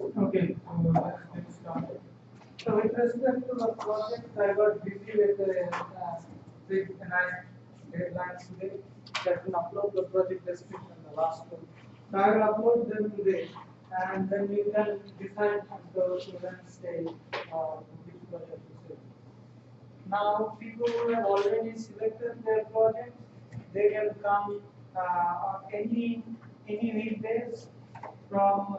Okay, let's get started. So with respect to the project, I got busy with with a nice deadline today. That will upload the project description, the last one. So I will upload them today, and then we can decide at the students say which project to select. Now, people who have already selected their project, they can come on any weekdays from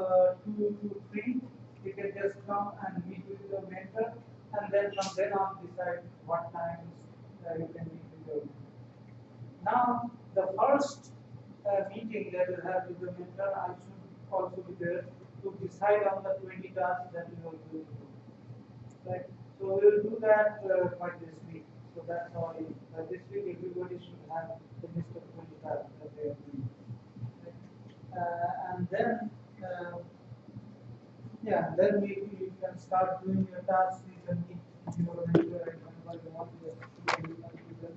2 to 3. You can just come and meet with your mentor, and then from then on decide what times you can meet with your mentor. Now, the first meeting that you have with the mentor, I should also be there to decide on the 20 tasks that you are going to do. Right. So we will do that by this week. So that's how this week everybody should have the list of 20 tasks that they are doing. Right. And then, yeah, then we can start doing your tasks. You can meet your mentor and whenever you want to do them.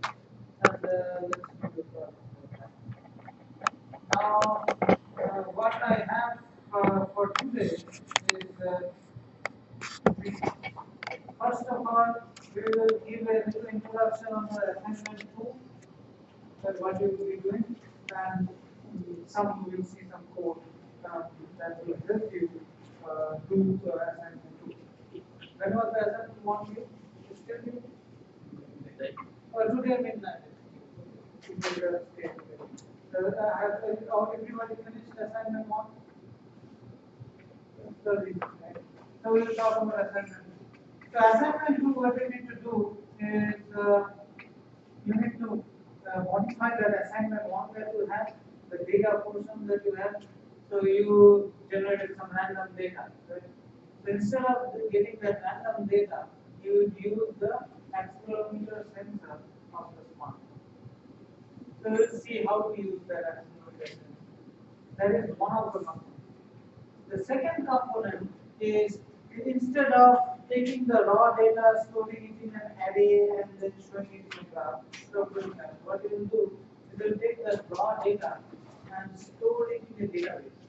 And let's do the project. Now, what I have for today is first of all, we will give a little introduction on the assignment 2, that what you will be doing, and some will see some code that will help you do assignment 2. When was the assignment 1 due? Still due? Or today midnight? Have everybody finished assignment 1? Right? So we will talk about assignment 2. So assignment 2, what you need to do is you need to modify that assignment 1 that you have, the data portion that you have. So you generated some random data. Right? So instead of getting that random data, you would use the accelerometer sensor of the smartphone. So let's see how to use that accelerometer sensor. That is one of the components. The second component is instead of taking the raw data, storing it in an array, and then showing it in a graph, what you will do is you will take the raw data and store it in a database.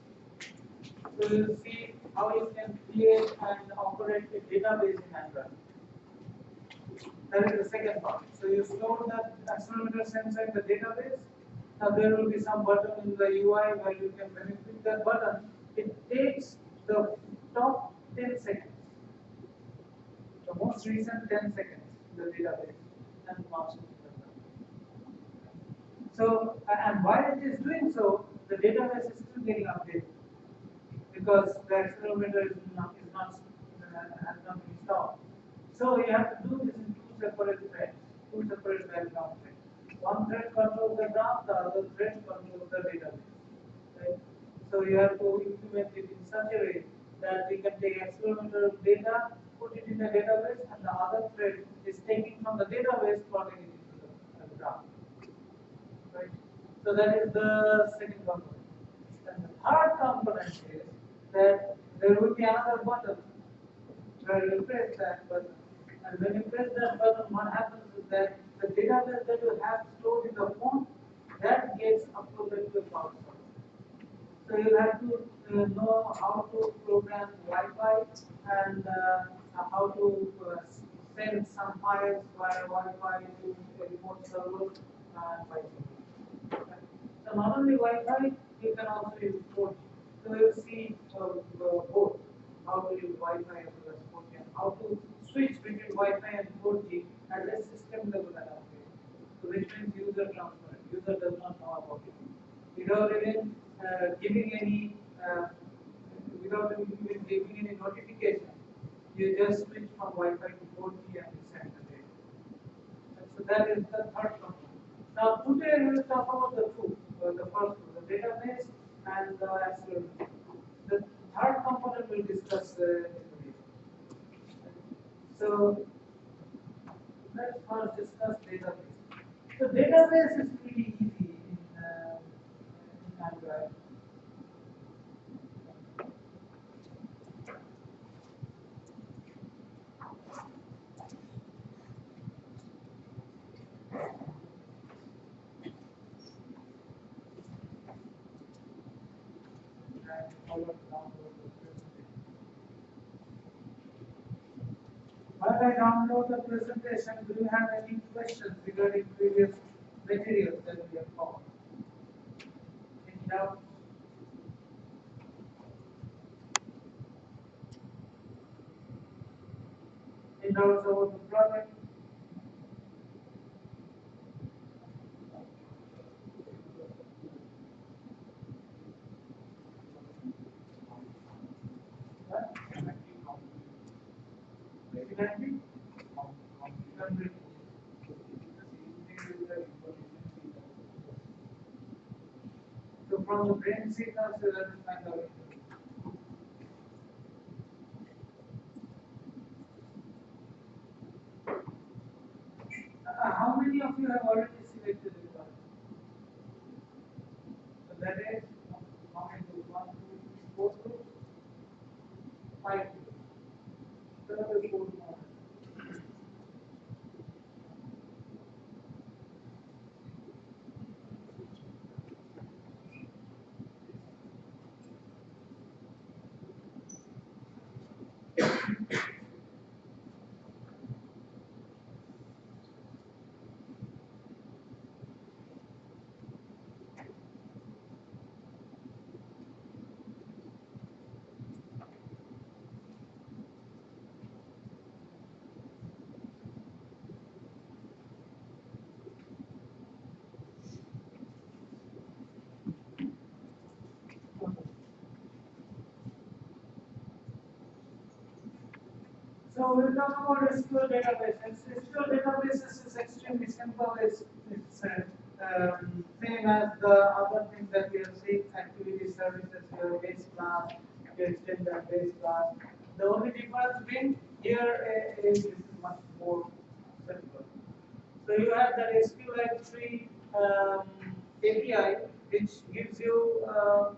So you will see how you can create and operate a database in Android. That is the second part. So you store the accelerometer sensor in the database. Now there will be some button in the UI where you can, when you click that button, it takes the top 10 seconds, the most recent 10 seconds in the database, and marks it to the graph. So, and while it is doing so, the database is still getting updated because the accelerometer has not been stopped. So you have to do this in two separate threads, two separate background threads. One thread controls the graph, the other thread controls the database. Right? So you have to implement it in such a way that we can take accelerometer data, put it in the database, and the other thread is taking from the database, plotting it into the graph. Right? So that is the second component. And the third component is that there will be another button where you press that button. And when you press that button, what happens is that the database that you have stored in the phone, that gets uploaded to a cloud server. So you have to know how to program Wi-Fi and how to send some files via Wi-Fi to a remote server and vice versa. So not only Wi-Fi, you can also use 4G. So you see both how to use Wi-Fi as well as 4G and how to switch between Wi-Fi and 4G as a system level adaptation. So which means user transparent. User does not know about it. Without even giving any giving any notification, you just switch from Wi-Fi to 4G and you send the data. So that is the third component. Now today we will talk about the two, the first two, the database and the accelerometer. The third component we'll discuss in the video. So let's first discuss database. So database is pretty easy in Android. And follow download the presentation. As I download the presentation, do you have any questions regarding previous materials that we have covered? Any doubts? Any doubts about the project? Definitely. So from the brain signals, you have to find out. How many of you have already selected the one? So that is how many groups? 1, 2, 3, 4 groups? 5 groups. So there are 4 more. So we'll talk about SQL databases. SQL databases is extremely simple. It's same as the other things that we have seen. Activity services, your base class, you extend that base class. The only difference being here is this is much more simple. So you have that SQLite3 API, which gives you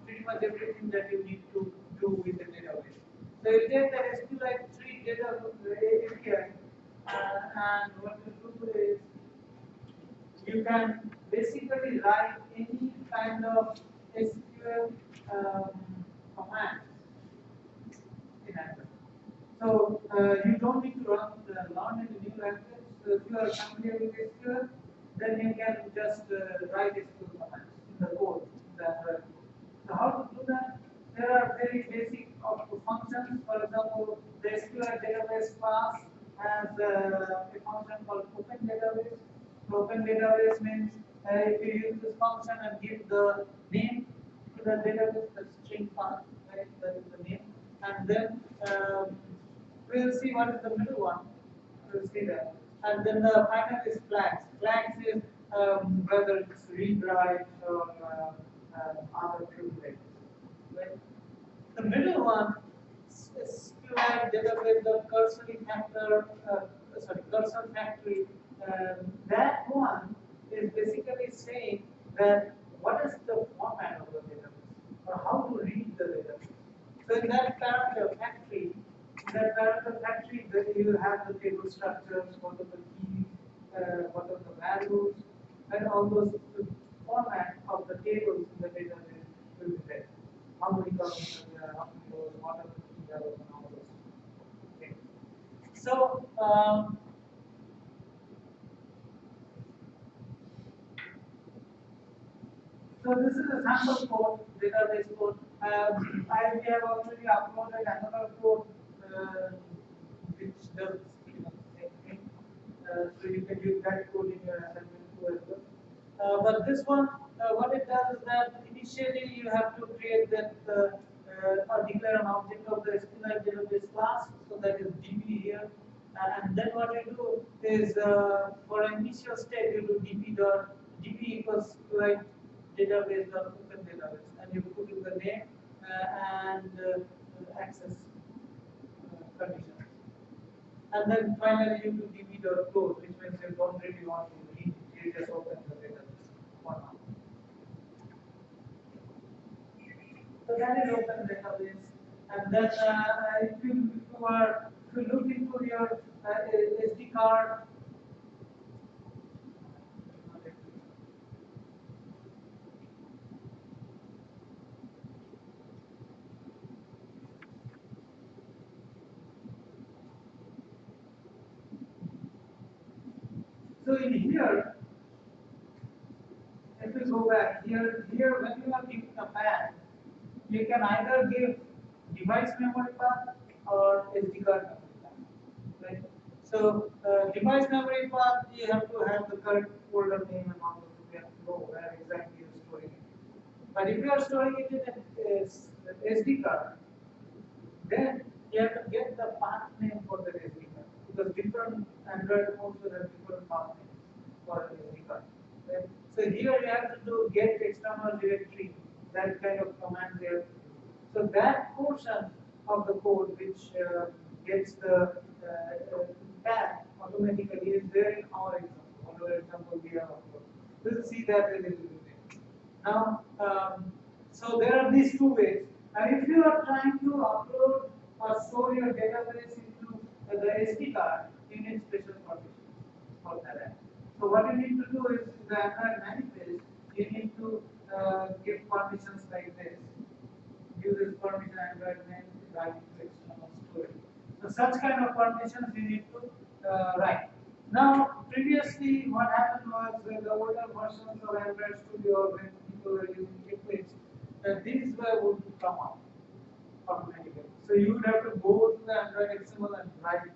pretty much everything that you need to do with the database. So you take the SQLite3 data API, and what you do is you can basically write any kind of SQL command in Android. So you don't need to learn any new language. So if you are familiar with SQL, then you can just write SQL commands in the code, in the Android code. So how to do that? There are very basic functions. For example, the SQL database class has a function called open database. Open database means if you use this function and give the name to the database, the string path, right? That is the name, and then we'll see what is the middle one. We'll see that. And then the final is flags. Flags is whether it's read write or other privileges. Right? The middle one is SQLite database, the cursory factor, cursor factory. That one is basically saying that what is the format of the database or how to read the database. So in that parameter factory, then you have the table structures, what are the keys, what are the values, and all those format of the tables in the database will be there. How many columns are there, how many rows, what are the key values, and all those things. So so this is a sample code, database code. We have already uploaded another code which does the same thing. So you can use that code in your assignment too as well. But this one, what it does is that initially you have to create that or declare an object of the SQLite database class. So that is DB here. And then what you do is for an initial state you do db equals SQLite database or open database, and you put in the name and access conditions. And then finally you do db.close, which means you don't really want to read it, you just open the database for now. So that is open database. And then if you look into your SD card, in here, if we go back here when you are giving a path, you can either give device memory path or SD card memory path. Right? So device memory path, you have to have the current folder name and all that. You have to know where exactly you're storing it. But if you are storing it in an SD card, then you have to get the path name for the SD card because different Android phones will have different path names for an SD card. Right? So here you have to do get external directory, that kind of command there. So that portion of the code which gets the path automatically is there in our example. Whatever example we have uploaded. We'll see that a little bit. Now, so there are these two ways. And if you are trying to upload or store your database into the SD card, you need special permissions for that. So what you need to do is in the Android manifest, you need to give permissions like this. Use this permission Android name write to external storage. So such kind of permissions you need to write. Now, previously, what happened was the older versions of Android Studio, when people were using Eclipse, these would come up automatically. So you would have to go to the Android XML and write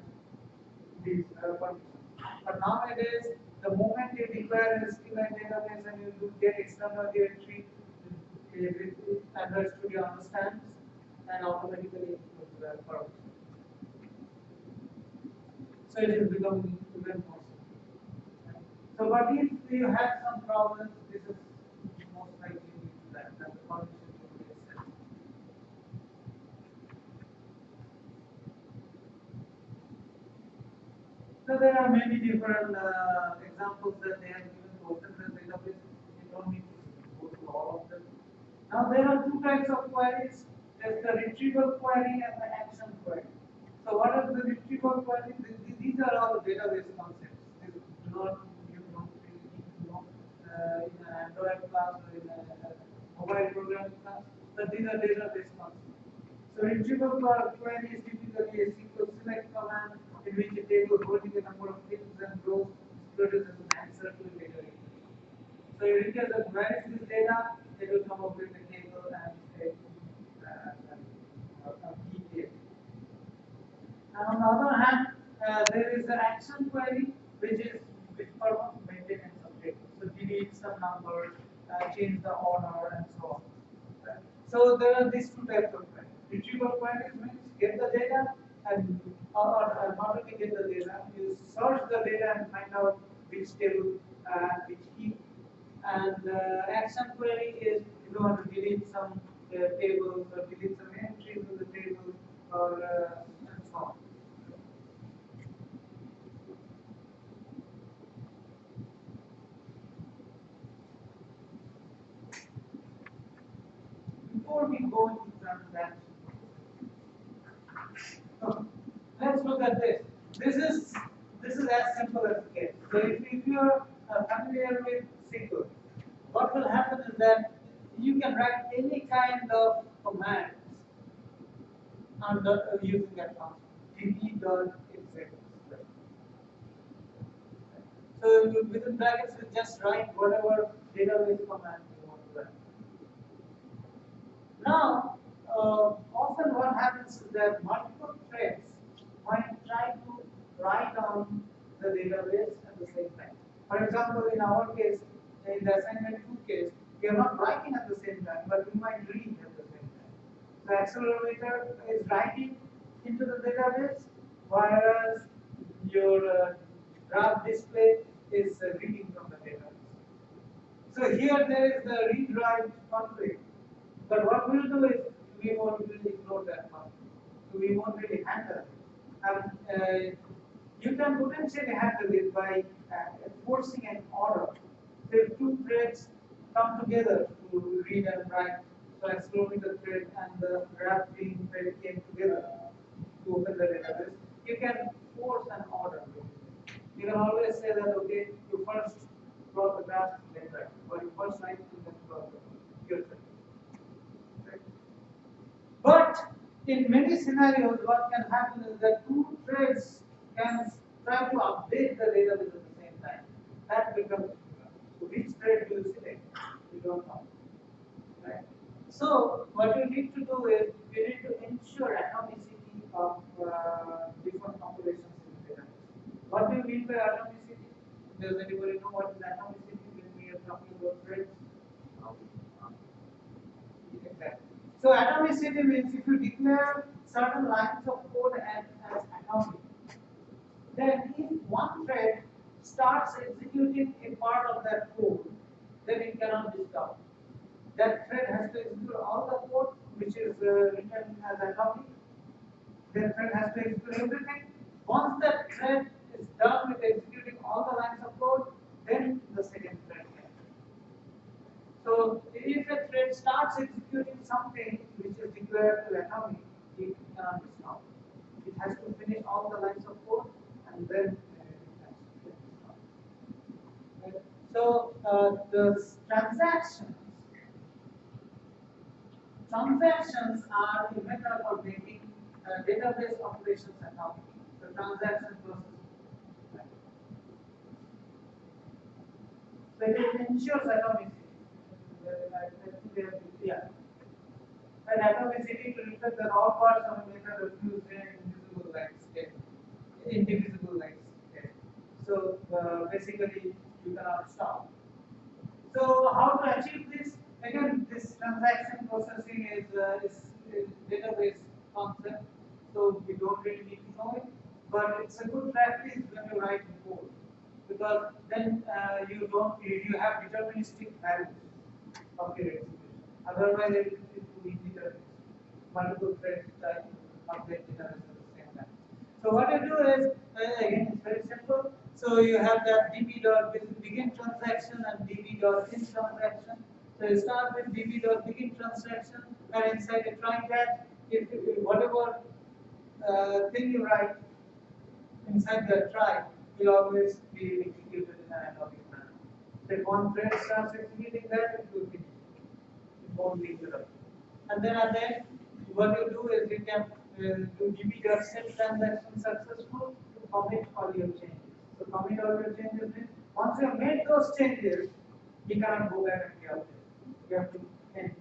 these permissions. But nowadays, the moment you declare a SQLite database and you do get external directory, Android Studio understands and automatically includes the permission. So it is becoming even more simple. So, but if you have some problems, this is most likely that the permission will be set. So there are many different examples that they have given to open the database. You don't need to go through all of them. Now there are two types of queries. There's the retrieval query and the action query. So what are the retrieval queries? These are all database concepts. These do not you don't really need to know in an Android class or in a mobile programming class, but these are database concepts. So retrieval query is typically a SQL select command in which a table holding a number of fields and rows produces an answer to a data equation. So you get the varies this data, it will come up with a table and a key table. And on the other hand, there is the action query, which performs maintenance of data. So delete some numbers, change the order, and so on. Right? So there are these two types of queries. Retrieval queries means get the data and or not only get the data, you search the data and find out which table and which key. And action query is if you want to delete some tables or delete some entries in the table or and so on. Before we go into transaction, so let's look at this. This is as simple as it gets. So if you are familiar with SQL, what will happen is that you can write any kind of commands under using that function db.exec. So within brackets, you just write whatever database command you want to write. Now, often what happens is that multiple threads might try to write on the database at the same time. For example, in our case, in the assignment 2 case, we are not writing at the same time, but we might read at the same time. The accelerator is writing into the database, whereas your graph display is reading from the database. So here there is the read-write conflict. But what we'll do is we won't really ignore that conflict. So we won't really handle it. And you can potentially handle it by forcing an order. So if two threads come together to read and write, so accelerometer thread and the graph reading thread came together to open the database, you can force an order. You can always say that, okay, you first plot the graph, then write, or you first write and then plot the your thread. Right? But in many scenarios, what can happen is that two threads can try to update the database at the same time. that becomes singular. So which thread do you select? You don't know. Right? So what you need to do is you need to ensure atomicity of different populations in the database. What do you mean by atomicity? Does anybody know what is atomicity when we are talking about threads? Exactly. So atomicity means if you declare certain lines of code as atomic, then if one thread starts executing a part of that code, then it cannot be stopped. That thread has to execute all the code which is written as atomic. That thread has to execute everything. Once that thread is done with executing all the lines of code, then the second thread can. So if a thread starts executing something which is declared to atomic, it cannot be stopped. It has to finish all the lines of code and then it has to be stopped. Right? So the transactions are a method for making database operations atomic. The transaction process. Right? So it ensures atomicity. Yeah. And atomicity to reflect that all parts of a method are fused in indivisible lines. Indivisible lines. So basically, you cannot stop. So how to achieve this? Again, this transaction processing is database concept, so we don't really need to know it. But it's a good practice when you write code, because then you have deterministic values of your execution. Otherwise, it will be deterministic. Multiple threads try to update database at the same time. So what you do is, again, it's very simple. So you have that db.begin transaction and db.end transaction. So you start with db.begin transaction, and inside a try catch, if whatever thing you write inside the try will always be executed in an atomic manner. So if one thread starts executing that, it will finish. It won't be interrupted. And then at the end, what you do is you can do db.set transaction successful to commit all your changes. So commit all your changes means once you have made those changes, you cannot go back and the update. You have to end.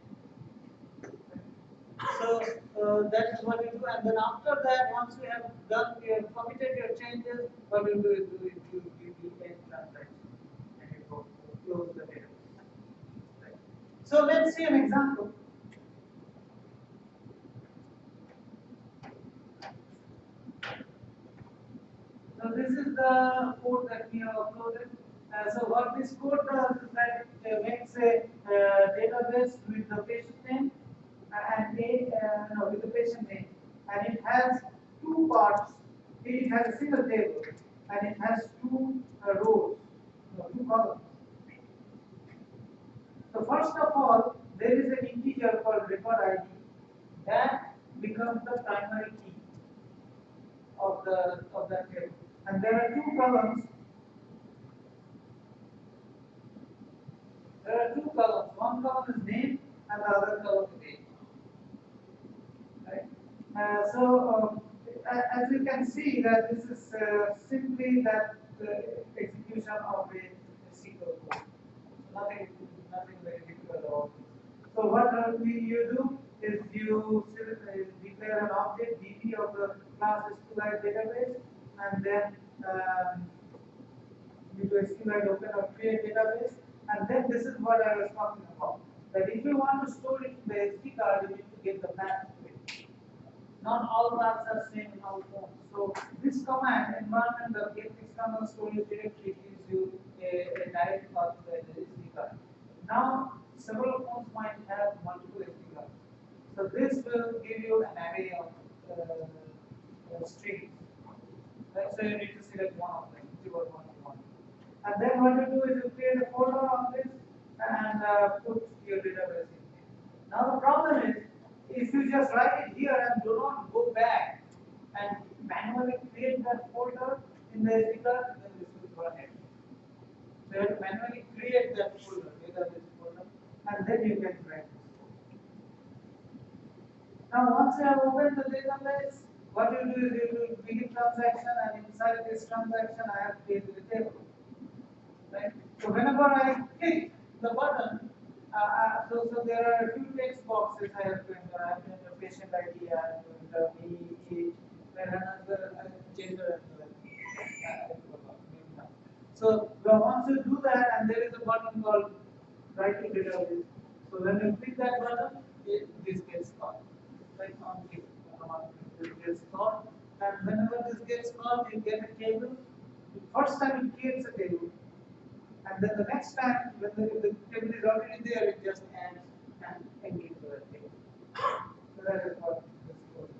So that is what you do, and then after that, once you have committed your changes, what you do is you end transaction and you go close the database. Right. So let's see an example. So this is the code that we have uploaded. So what this code does is that it makes a database with the patient name and with the patient name, and it has two parts. It has a single table and it has two rows, two columns. So first of all, there is an integer called record ID that becomes the primary key of that table. And there are two columns. There are two columns. One column is name and the other column is age. Right? As you can see, that this is simply that execution of a SQL code. Nothing very difficult about it. So what you do is you declare an object db of the class SQLite database, and then you do SQLite open or create database, and then this is what I was talking about. That if you want to store it in the SD card, you need to get the path to it. Not all paths are same in all phones. So this command, environment get external storage directory, gives you a direct path to the SD card. Now, several phones might have multiple SD cards. So this will give you an array of strings. Right? So you need to select one of them, keyword one of one. And then what you do is you create a folder on this and put your database in here. Now the problem is, if you just write it here and do not go back and manually create that folder in the SD card, then this will run it. So you have to manually create that folder, database folder, and then you can write this code. Now once you have opened the database, what you do is you do begin transaction, and inside this transaction I have created a table. right? So whenever I click the button, so there are a few text boxes I have to enter. I have to enter patient ID, I have to enter me, age, then another gender as well. So once you do that, and there is a button called write to database. So when you click that button, this gets called. Right on click, this gets called, and whenever this gets called, you get a table. The first time it creates a table, and then the next time when the table is already there, it just ends and engages the table. So that is what this code is.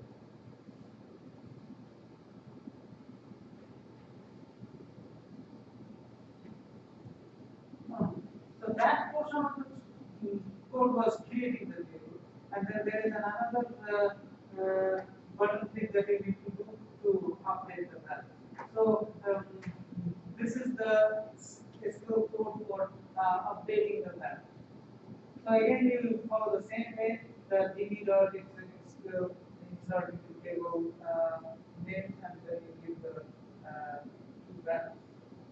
So that portion of the code was creating the table, and then there is another button click that you need to do to update the value. So this is the SQL code for updating the value. So again, you will follow the same way. The db dot SQL insert into table name, and then you give the value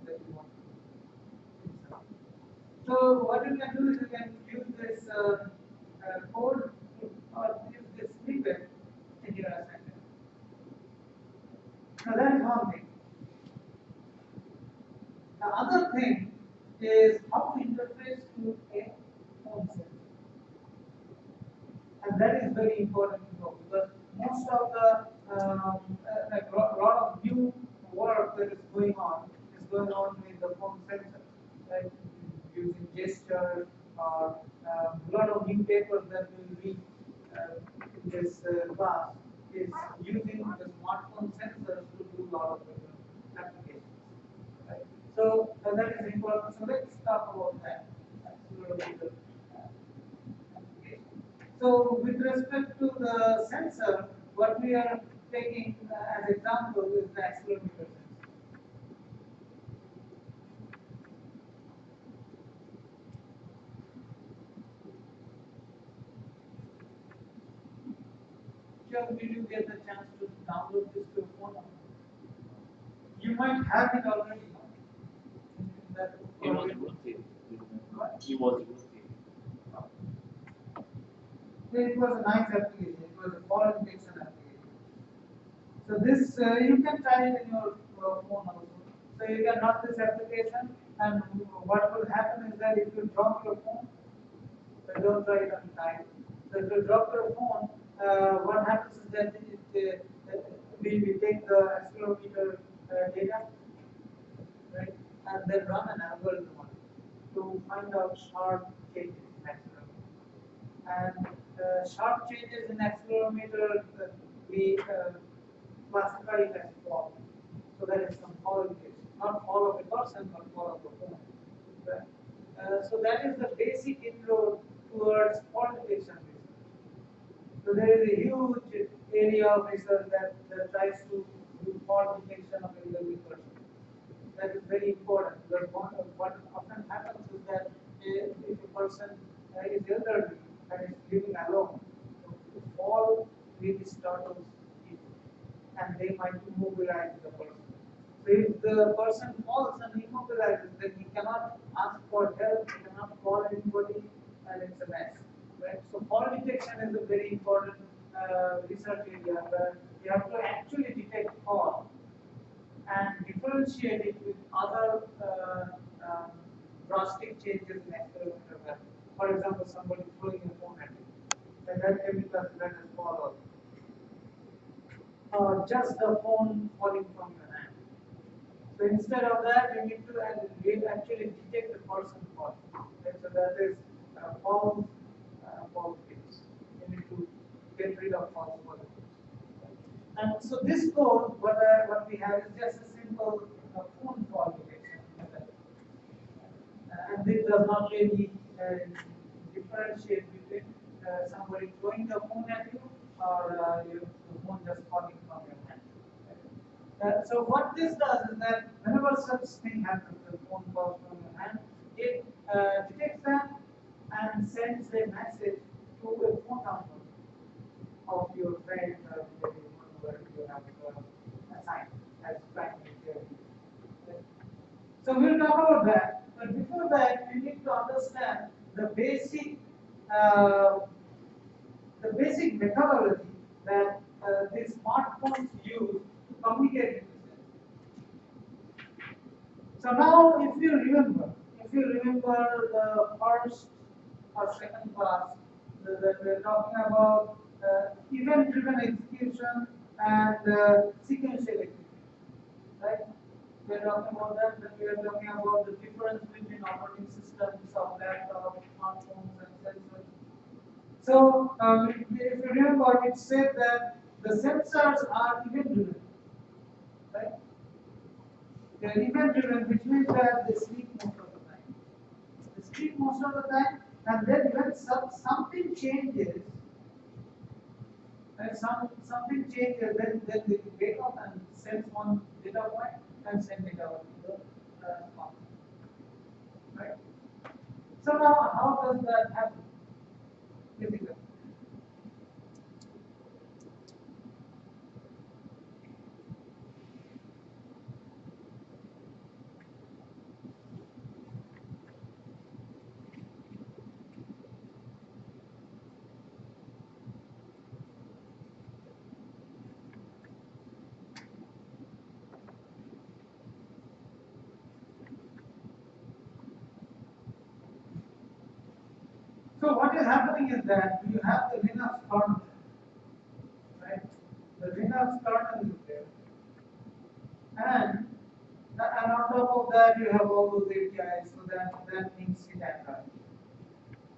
that you want to insert. So what you can do is you can use this code or use this snippet in your assignment. Now that is one thing. The other thing is how to interface to a phone sensor. And that is very important to know, because most of the like lot of new work that is going on with the phone sensor, like using gesture or a lot of new papers that we will read in this class is using the smartphone sensors to do a lot of different applications. Right? So that is important. So let's talk about that. So with respect to the sensor, what we are taking as example is the accelerometer sensor. Sure, did you get the chance to download this to your phone? You might have it already. He was rooted. He was rooted. It was a nice application. It was a fall detection application. So this you can try it in your phone also. So you can run this application, and what will happen is that if you drop your phone, so don't try it on time. So if you drop your phone, what happens is that we take the accelerometer data, right, and then run an algorithm on it to find out sharp changes in accelerometer. And sharp changes in accelerometer we classify it as fall. So that is some fall indication, not fall of a person, but fall of a phone. Right? So that is the basic intro towards fall detection research. So there is a huge area of research that tries to do fall detection of a elderly person. That is very important, because what often happens is that if a person is elderly and is living alone, so the fall really startles people, and they might immobilize the person. So if the person falls and immobilizes, then he cannot ask for help, he cannot call anybody, and it's a mess. Right? So fall detection is a very important research area where you have to actually detect fall and differentiate it with other drastic changes in accelerometer value. For example, somebody throwing a phone at you, then that can be classified as fall, or just the phone falling from your hand. So instead of that, you need to actually detect the person falling. Okay, so that is false case. You need to get rid of false positives. And so this code, what we have is just a simple phone call detection method. And this does not really differentiate between somebody throwing the phone at you or the phone just falling from your hand. So what this does is that whenever such thing happens, the phone falls from your hand, it detects that and sends a message to a phone number of your friend or whoever you have assigned as primary care. So we'll talk about that before that, we need to understand uh, the basic methodology that these smartphones use to communicate with each other. So now, if you remember the first or second class, that we're talking about event-driven execution and sequential execution, right? We're talking about that. Then we are talking about the difference between operating systems of laptops, smartphones, and sensors. So, if you remember, it said that the sensors are event-driven, right? They are event-driven, which means that they sleep most of the time. They sleep most of the time, and then when something changes, right, something changes, then they wake up and send one data point and send it out to the smartphone, right? So now, how does that happen? Physically. So what is happening is that you have the Linux kernel, right? The Linux kernel is there, and and on top of that you have all those APIs, so that means it and right.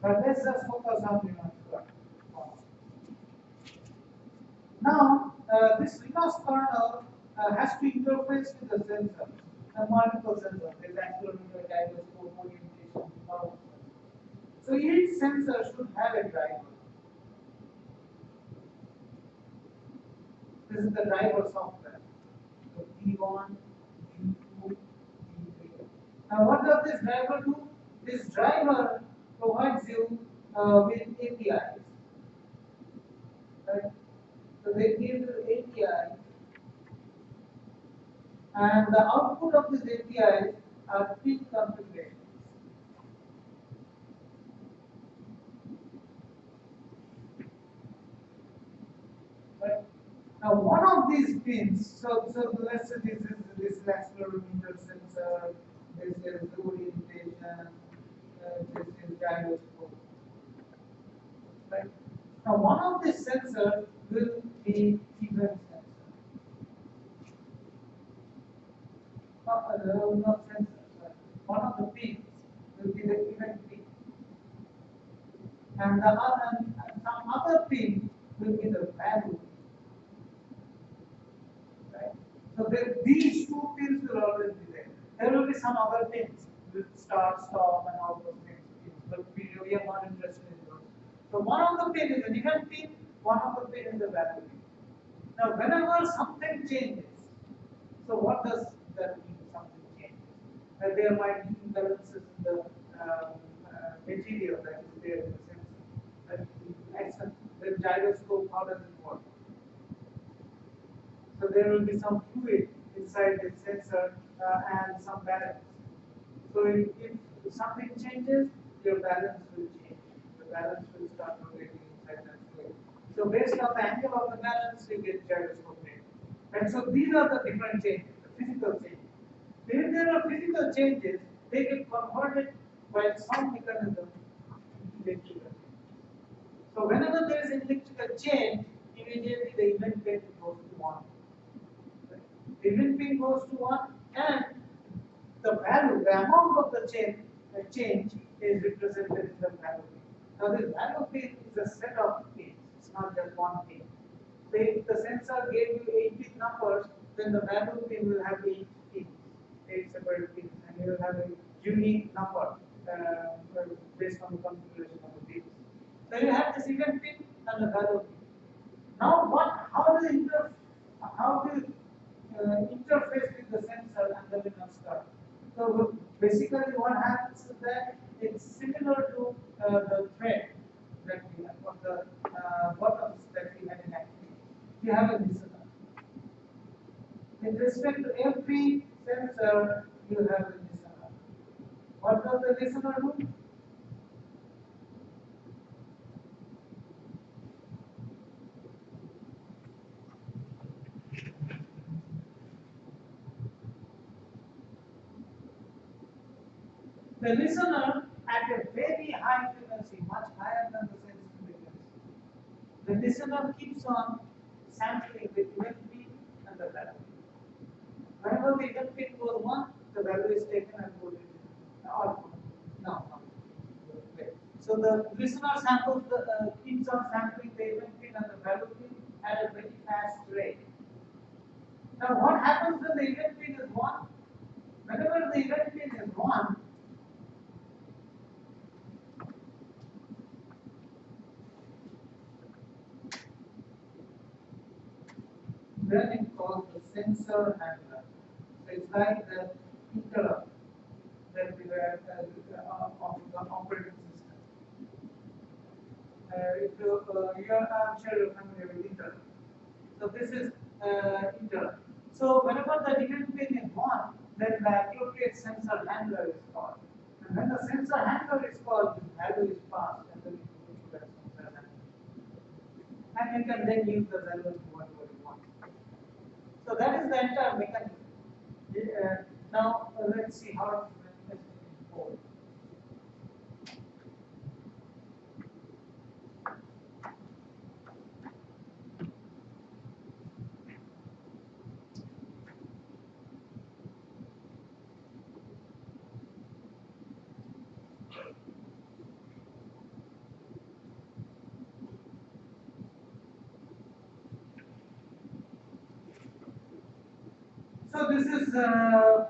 But let's just focus on Linux kernel. Now this Linux kernel has to interface with the sensors, and multiple sensors. There's accelerometer, gyroscope, orientation, power. So each sensor should have a driver. This is the driver software. So D1, D2, D3. Now what does this driver do? This driver provides you with APIs. Right? So they give you APIs, and the output of these APIs are pin configurations. Right? Now one of these pins, so let's say this is accelerometer sensor, this is orientation, this is gyroscope. Right? Now one of these sensors will be event sensor. Not sensor, sorry. One of the pins will be the event pin. And the other and some other pin will be the value pin. Right? So these two pins will always be there. There will be some other pins with start, stop, and all those things. But we are not interested in those. So one of the pin is an event pin, one of the pin is a value pin. Now, whenever something changes, so what does that mean? Something changes. There might be imbalances in the material that is there in the sensor. The gyroscope, how does it work? So there will be some fluid inside the sensor and some balance. So if something changes, your balance will change. The balance will start rotating inside that fluid. So based on the angle of the balance, you get gyroscope data. And so these are the different changes, the physical changes. If there are physical changes, they get converted by some mechanism into electrical change. So whenever there is an electrical change, immediately the event pin goes to 1. The event pin goes to 1, and the value, the amount of the change is represented in the value pin. Now this value pin is a set of pins, it's not just one pin. So if the sensor gave you 8-bit numbers, then the value pin will have 8 pins, 8 separate pins, and you will have a unique number based on the configuration of the pins. So you have this event pin and the value pin. Now how do you interface with the sensor and the Linux kernel? So basically what happens is that it's similar to the thread that we have, or the buttons that we have in Activity. You have a listener. With respect to every sensor, you have a listener. What does the listener do? The listener at a very high frequency, much higher than the sensitive frequency. The listener keeps on sampling the event peak and the value. Whenever the event peak goes 1, the value is taken and put it in. Or no. Okay. So the listener samples keeps on sampling the event peak and the value peak at a very fast rate. Now what happens when the event peak is 1? Whenever the event peak is 1, then it calls the sensor handler. So it's like the interrupt that we were of the operating system. If I'm sure you're familiar with interrupt. So this is interrupt. So whenever the event pin is 1, then the appropriate sensor handler is called. And when the sensor handler is called, the value is passed and then you go to that sensor handler. And you can then use the value to whatever you want. So that is the entire mechanism. Now let's see how it is code. So this is the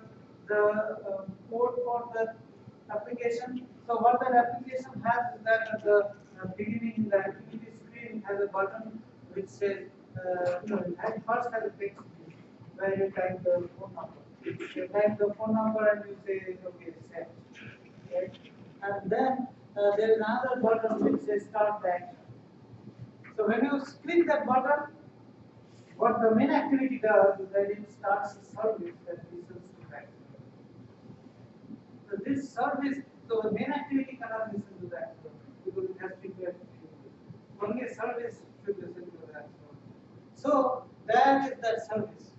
code for the application. So what that application has is that at the beginning, the activity screen has a button which says, it first has a text where you type the phone number. You type the phone number and you say, okay, send. Right? And then there is another button which says start the action. So when you click that button, what the main activity does is that it starts a service that listens to that. So this service, so the main activity cannot listen to that because it has to be executed. Only a service should listen to that. So that is that service.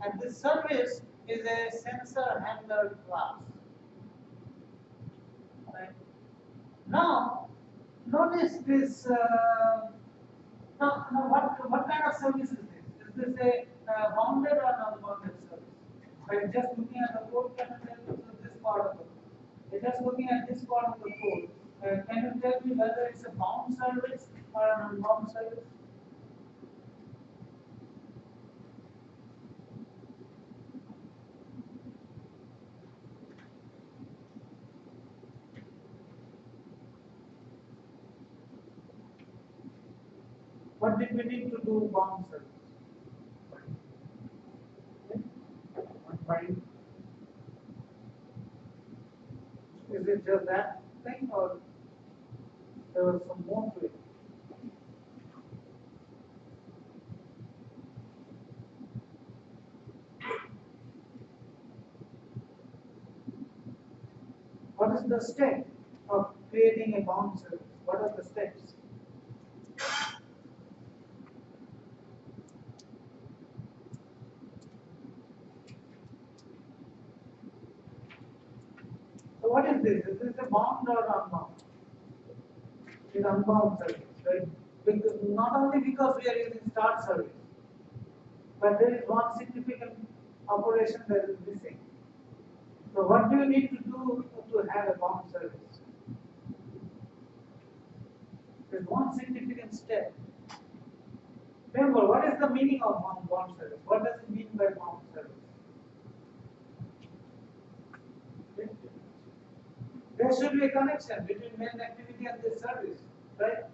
And this service is a sensor handler class. Right? Now, notice this. Now what kind of service is this? Is this a bounded or unbounded service? By just looking at the code, can you tell me this part of the code? Just looking at this part of the code, can you tell me whether it's a bound service or an unbound service? What did we need to do bound service? Bind. Is it just that thing or there was some more to it? What is the step of creating a bound service? What are the steps? So what is this? Is this a bound or unbound? It's unbound service, right? Because not only because we are using start service, but there is one significant operation that is missing. So what do you need to do to have a bound service? There's one significant step. Remember, what is the meaning of bound service? What does it mean by bound service? There should be a connection between main activity and this service, right?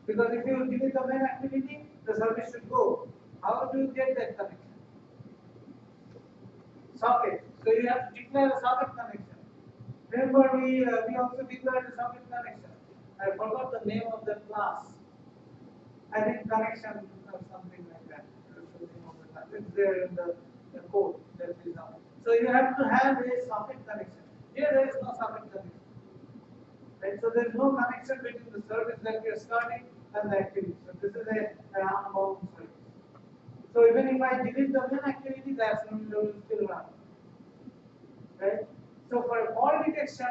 Because if you delete the main activity, the service should go. How do you get that connection? Socket. So you have to declare a socket connection. Remember, we also declared a socket connection. I forgot the name of the class. I think connection or something like that. It's there in the code that is now. So you have to have a socket connection. Here there is no summit connection. Right? So there is no connection between the service that we are starting and the activity. So this is a unbound service. So even if I delete the main activity, the accelerometer will still run. Right? So for a fault detection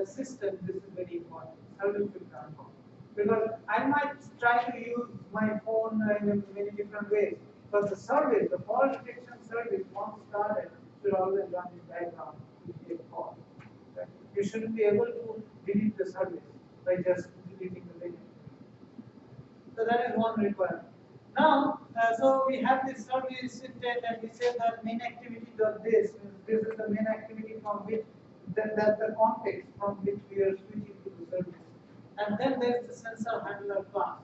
system, this is very important. Service will run fault. Because I might try to use my phone in many different ways, but the service, the fault detection service, once started, should always run in background to detect fault. Right? You shouldn't be able to delete the service by just deleting the video. So that is one requirement. Now, so we have this service intent, and we say that main activity dot this is the main activity from which then that's the context from which we are switching to the service. And then there's the sensor handler class.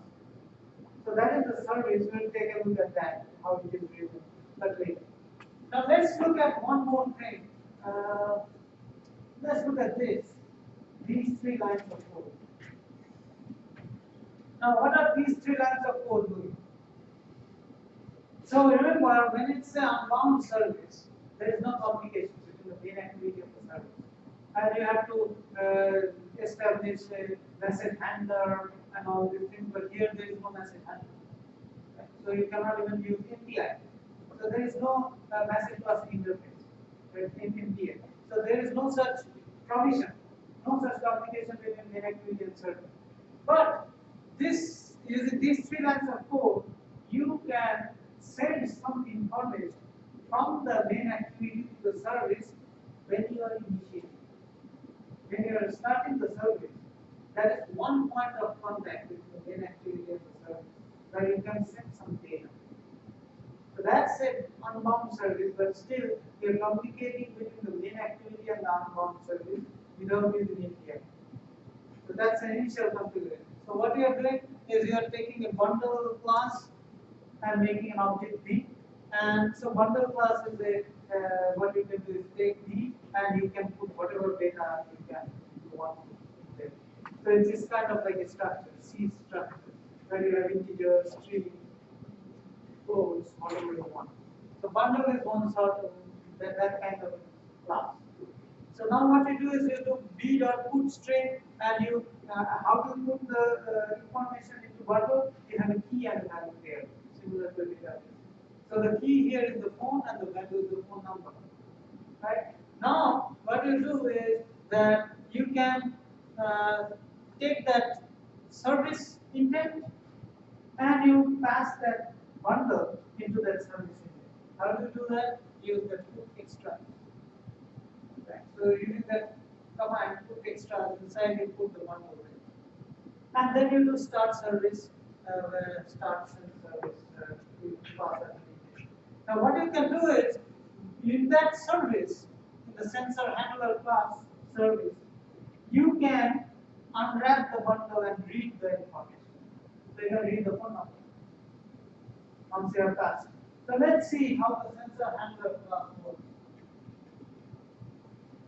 So that is the service. We'll take a look at that, how it is written, but later. Now let's look at one more thing. Let's look at this. These three lines of code. Now, what are these three lines of code doing? So remember, when it's an unbound service, there is no communication between the main activity of the service. And you have to establish a message handler and all these things, but here there is no message handler. Right? So you cannot even use MPI. So there is no message passing interface, right, in MPI. So there is no such provision, no such communication between main activity and service. But this, using these three lines of code, you can send some information from the main activity to the service when you are initiating. When you are starting the service, that is one point of contact between the main activity and the service, where you can send some data. So that's an unbound service, but still you're communicating between the main activity and the unbound service without using API. So that's an initial configuration. So what you are doing is you are taking a bundle class and making an object B. And so bundle class is a what you can do is take B and you can put whatever data you want in there. So it's this kind of like a structure, C structure, where you have integers, strings, floats, whatever you want. So bundle is one sort of that kind of class. So now what you do is you do b dot put string, and you how to put the information into bundle. You have a key and a value there, similar to the database. So the key here is the phone and the value is the phone number. Right? Now what you do is that you can take that service intent and you pass that bundle into that service intent. How do you do that? Use the put extra. Right. So using that command put extra inside, you put the bundle in. And then you do start service, where start service you pass that invitation. Now what you can do is in that service, in the sensor handler class service, you can unwrap the bundle and read the information. So you can read the phone number once you have passed. So let's see how the sensor handler class works.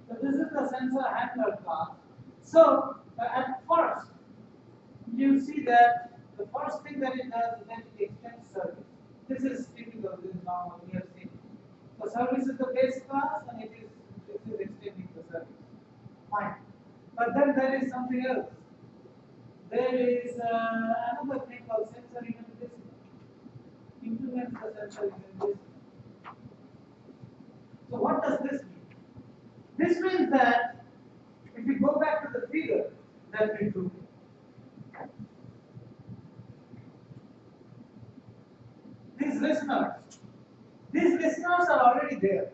So this is the sensor handler class. So at first, you see that the first thing that it does is that it extends service. This is typical, this is normal, we have seen. So service is the base class and it is extending the service. Fine. But then there is something else. There is another thing called sensor event listener. Implements the sensor event listener. So what does this mean? This means that if we go back to the figure that we drew, these listeners are already there.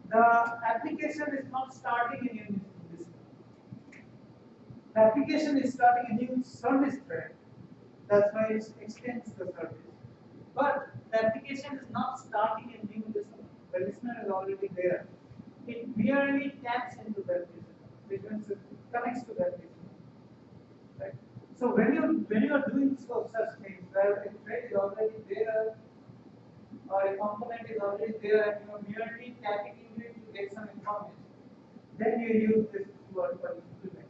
The application is not starting a new listener. The application is starting a new service thread. That's why it extends the service. But the application is not starting a new listener. The listener is already there. It merely taps into that listener, which means it connects to that listener. Right? So when you are doing such things, where a thread is already there, or a component is already there, and you are merely tapping into it to get some information, then you use this word for implement.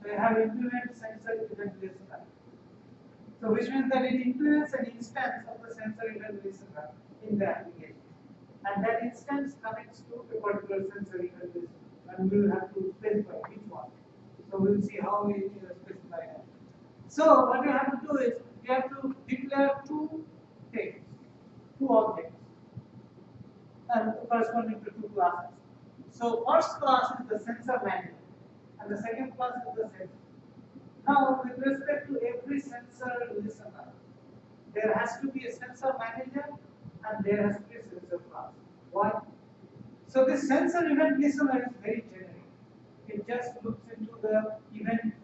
So you have implement sensor event listener. So which means that it includes an instance of the sensor event listener in the application. And that instance connects to a particular sensor event listener. And we will have to specify which one. So we'll see how we specify that. So what you have to do is you have to declare two things, two objects, and corresponding to two classes. So first class is the sensor manager, and the second class is the sensor. Now, with respect to every sensor listener, there has to be a sensor manager and there has to be a sensor class. Why? So this sensor event listener is very generic. It just looks into the event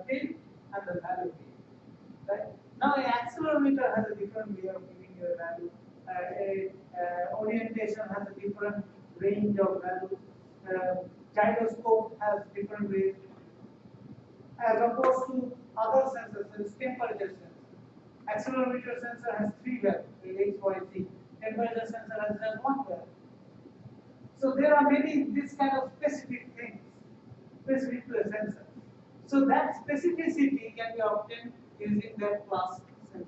pin and the value pin. Right? Now, an accelerometer has a different way of giving you a value. Orientation has a different range of values. Gyroscope has different ways, as opposed to other sensors, such temperature sensor. Accelerometer sensor has three values, X, Y, Z. Temperature sensor has just one value. So there are many this kind of specific things specific to a sensor. So that specificity can be obtained using that class sensor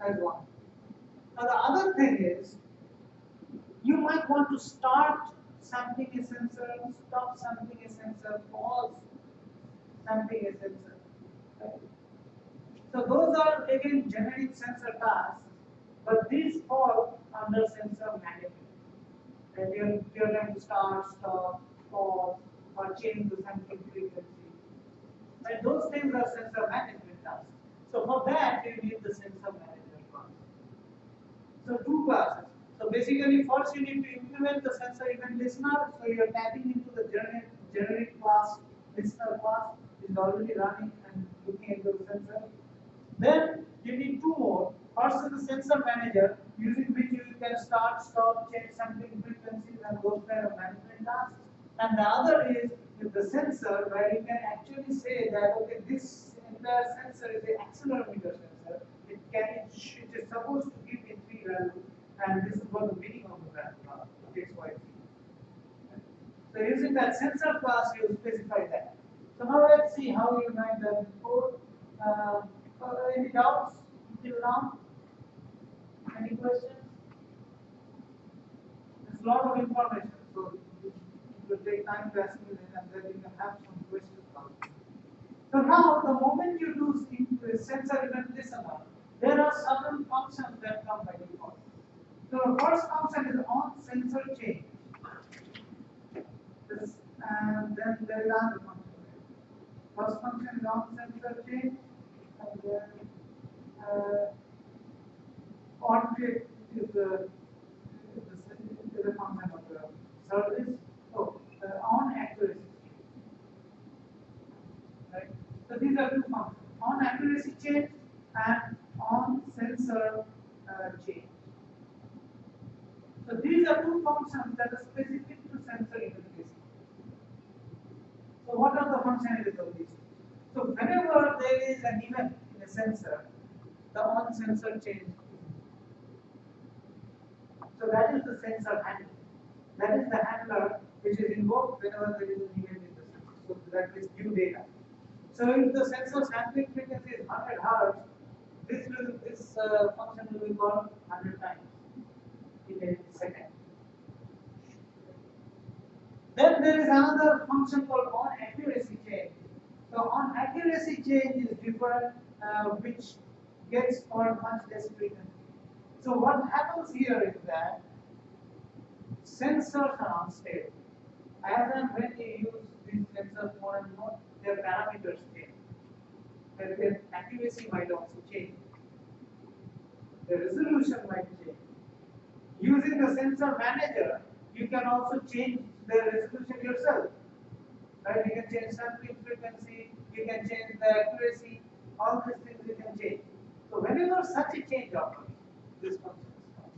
as one. Now the other thing is, you might want to start sampling a sensor, stop sampling a sensor, pause sampling a sensor. Right? So those are again generic sensor tasks, but these fall under sensor management. And you're going to start, stop, pause, or change the sampling frequency. And those things are sensor management tasks. So for that, you need the sensor management class. So two classes. So basically, first you need to implement the sensor event listener. So you're tapping into the generic class listener class is already running and looking into the sensor. Then you need two more. First is the sensor manager, using which you can start, stop, change sampling frequencies and those kind of management tasks. And the other is with the sensor, where you can actually say that okay, this entire sensor is an accelerometer sensor. It is supposed to give me three values, and this is what the meaning of the value X, Y, Z. So using that sensor class, you specify that. So now let's see how you write the code. Any doubts till now? Any questions? There's a lot of information, so it will take time to assimilate, and then you can have some questions about it. So now, the moment you do sensor event listener, there are several functions that come by default. So the first function is on sensor change. And then there is another function. First function is on sensor change, and then on click is the function of the service. Oh, on accuracy. Right. So these are two functions: on accuracy change and on sensor change. So these are two functions that are specific to sensor interface. So what are the functionalities of these? So whenever there is an event in a sensor, the on sensor change. So that is the sensor handler. That is the handler which is invoked whenever there is an event in the sensor. So that is new data. So if the sensor sampling frequency is 100 Hz, this function will be called 100 times in a second. Then there is another function called on accuracy change. So on accuracy change is different, which gets called much less frequently. So what happens here is that sensors are unstable. As and when you use these sensors more and more, their parameters change. Their accuracy might also change. The resolution might change. Using the sensor manager, you can also change the resolution yourself. Right? You can change sampling frequency, you can change the accuracy, all these things you can change. So whenever such a change occurs, this function is called.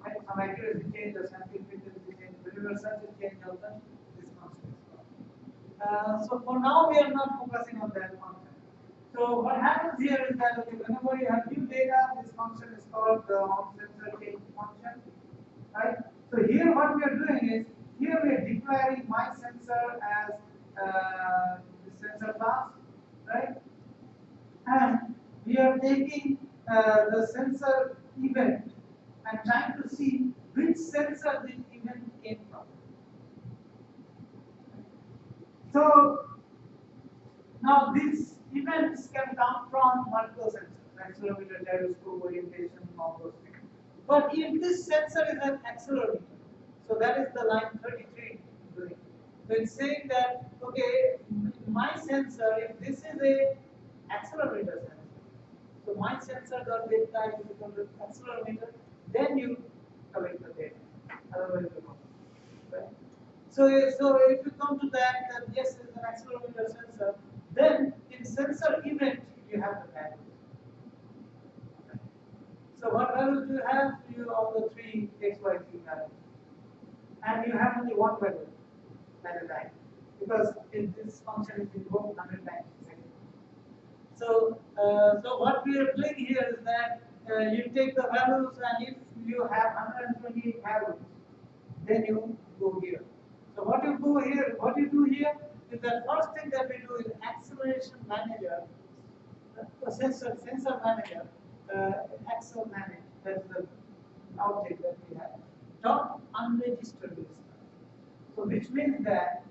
Right? Some accuracy change or sampling frequency change, whenever such a change occurs, this function is called. So for now we are not focusing on that function. So what happens here is that okay, whenever you have new data, this function is called the on sensor change function. Right? So here what we are doing is, here we are declaring my sensor as the sensor class, and we are taking the sensor event and trying to see which sensor the event came from. So now these events can come from multiple sensors, accelerometer, gyroscope, orientation, all those things. But if this sensor is an accelerometer, so that is the line 33 doing. So it's saying that, okay, my sensor, if this is a accelerometer sensor, so my sensor dot data type is equal to accelerometer, then you collect the data. Otherwise you don't. Right? So if you come to that, then yes, it's an accelerometer sensor. Then in sensor event you have the values. Okay. So what values do you have? You have the three x, y, z values, and you have only one value at a time because this function is invoked 100 times a second. So what we are doing here is that you take the values, and if you have 128 values, then you go here. So what you do here is the first thing that we do is acceleration manager, sensor manager, accel manage. That's the object that we have. Dot unregistered listener. So which means that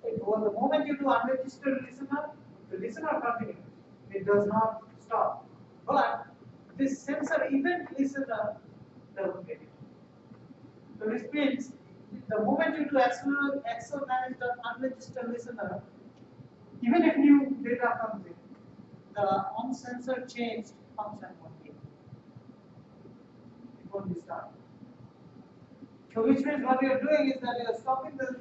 the moment you do unregistered listener, the listener continues. It does not stop. But this sensor event listener doesn't get it. So which means the moment you do accel manage the unregistered listener, even if new data comes in, the on sensor changed function won't be. It won't be started. So which means what you are doing is that you are stopping the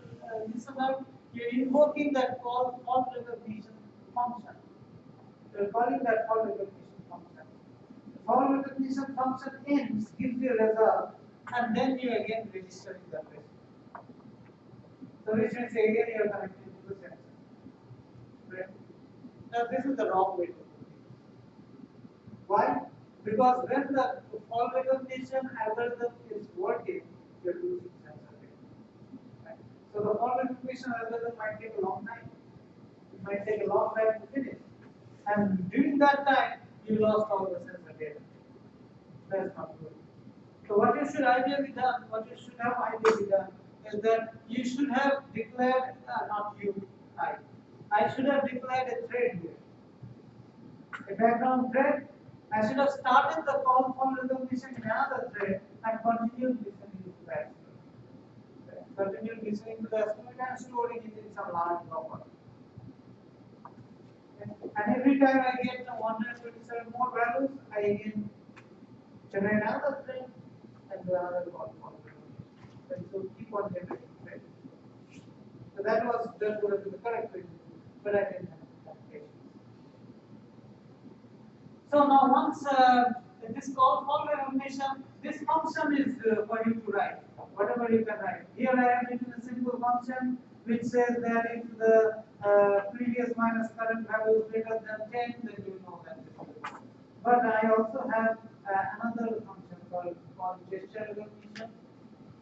listener, you are invoking that fault recognition function. You are calling that fault recognition function. The fault recognition function ends, gives you a result, and then you again register in that way. So which means again you are connected to the sensor. Right? Now this is the wrong way to do it. Why? Because when the fault recognition algorithm is working, you are losing sensor data. Right? So the fault recognition algorithm might take a long time. It might take a long time to finish. And during that time, you lost all the sensor data. That's not good. So what you should ideally done, what you should have ideally done is that you should have declared, not you, I should have declared a thread here. A background thread. I should have started the call for recognition in another thread and continued listening to that. Continued listening to the estimate and storing it in some large buffer. And every time I get 127 more values, I again generate another thread and do another call for recognition. And so keep on generating threads. So that was done to the correct way, but I didn't have that patience. So now once this call for recognition, this function is for you to write, whatever you can write. Here I have written a simple function which says that if the previous minus current value is greater than 10, then you know that this is good. But I also have another function called gesture recognition.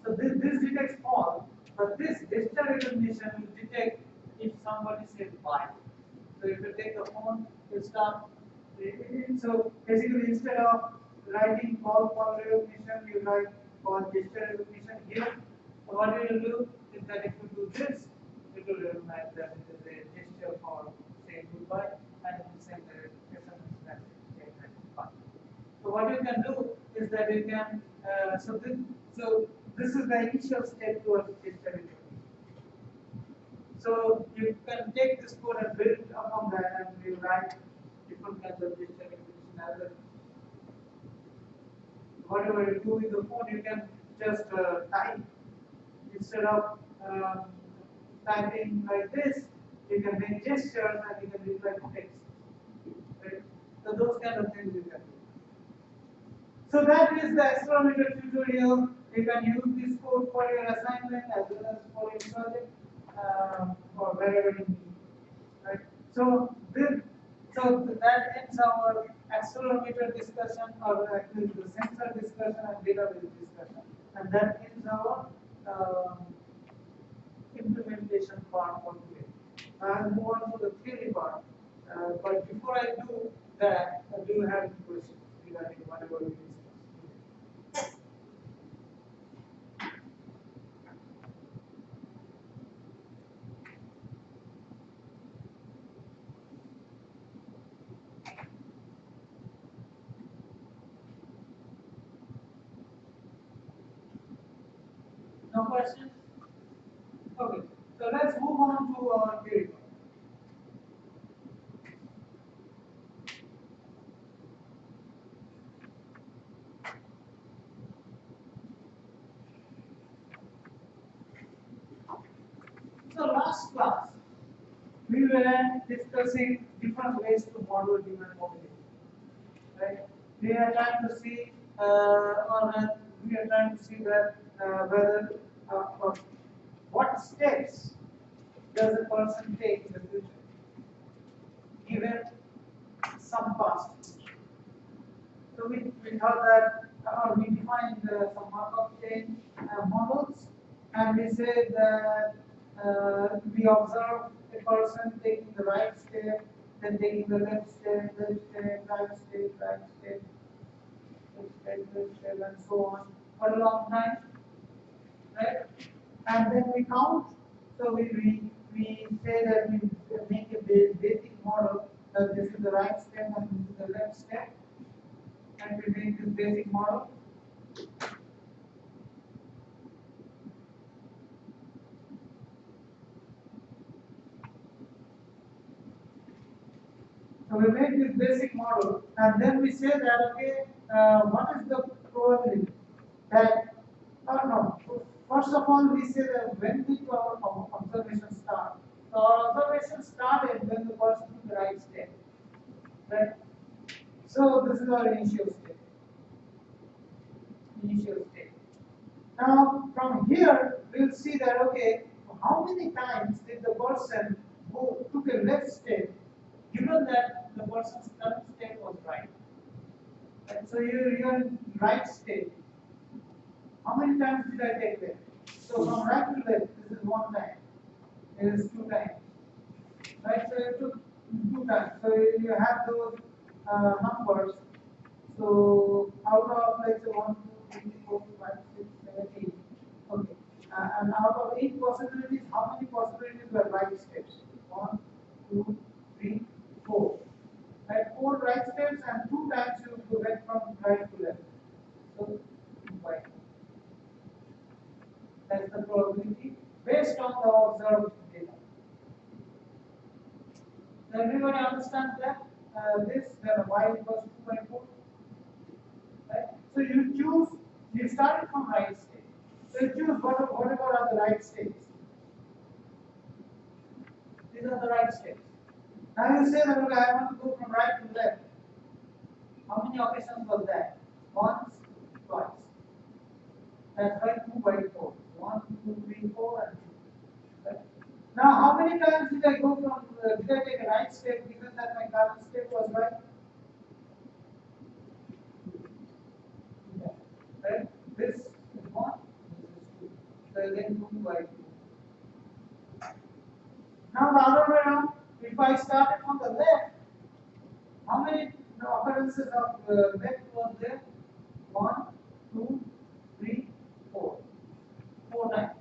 So this detects all, but this gesture recognition will detect if somebody says bye. So if you take the phone, you start. So basically, instead of writing call for recognition, you write call gesture recognition here. So what you will do is that if you do this, it will recognize that it is a gesture for saying goodbye, and it will send the SMS message saying that goodbye. So what you can do is that you can so this is the initial step towards gesture recognition. So you can take this code and build upon that, and you write different kinds of gesture recognition algorithms. Whatever you do with the phone, you can just type instead of typing like this. You can make gestures and you can reply to text. Right? So those kind of things you can do. So that is the accelerometer tutorial. You can use this code for your assignment as well as for your project or wherever you need. Right? So that ends our accelerometer discussion, or actually the sensor discussion and database discussion, and that ends our implementation part for today. I'll move on to the theory part. But before I do that, I do have questions regarding whatever we discussed. No questions? Okay, so let's move on to our theory. So last class, we were discussing different ways to model human mobility. Right? We are trying to see, we are trying to see that whether what steps does a person take in the future, given some past. So we thought that we defined some Markov chain models, and we said that we observe a person taking the right step, then taking the left step, right step, right step, left step, left step, and so on for a long time, right? And then we count. So we say that we make a basic model that this is the right step and this is the left step, and we make this basic model. So we make this basic model, and then we say that okay, what is the probability that, no, first of all we say that when did our observation start? So our observation started when the person took the right step, right? So this is our initial state. Initial state. Now from here we'll see that okay, how many times did the person who took a left step, given that the person's current state was right? And so you're in right state. How many times did I take left? So from right to left, this is one time. It is two times. Right? So you took two times. So you have those numbers. So out of let's say 1, 2, 3, 4, 5, 6, 7, 8. Okay. And out of 8 possibilities, how many possibilities were right steps? 1, 2, 3, 4. Right? 4 right steps, and 2 times you went from right to left. So right. That's the probability based on the observed data. So everybody understands that this then y equals 2 by 4. Right? So you started from right state. So you choose whatever are the right states. These are the right states. Now you say that okay, I want to go from right to left. How many occasions was that? Once, twice. That's right, 2 by 4. 1, 2, 3, 4, and 2. Right? Now, how many times did I go from, did I take a right step given that my current step was right? Yeah. Right? This is 1, this is 2. So again 2 by 2. Now, the other way around, if I started from the left, how many occurrences of left was there? 1, 2, 3, 4. 4 times.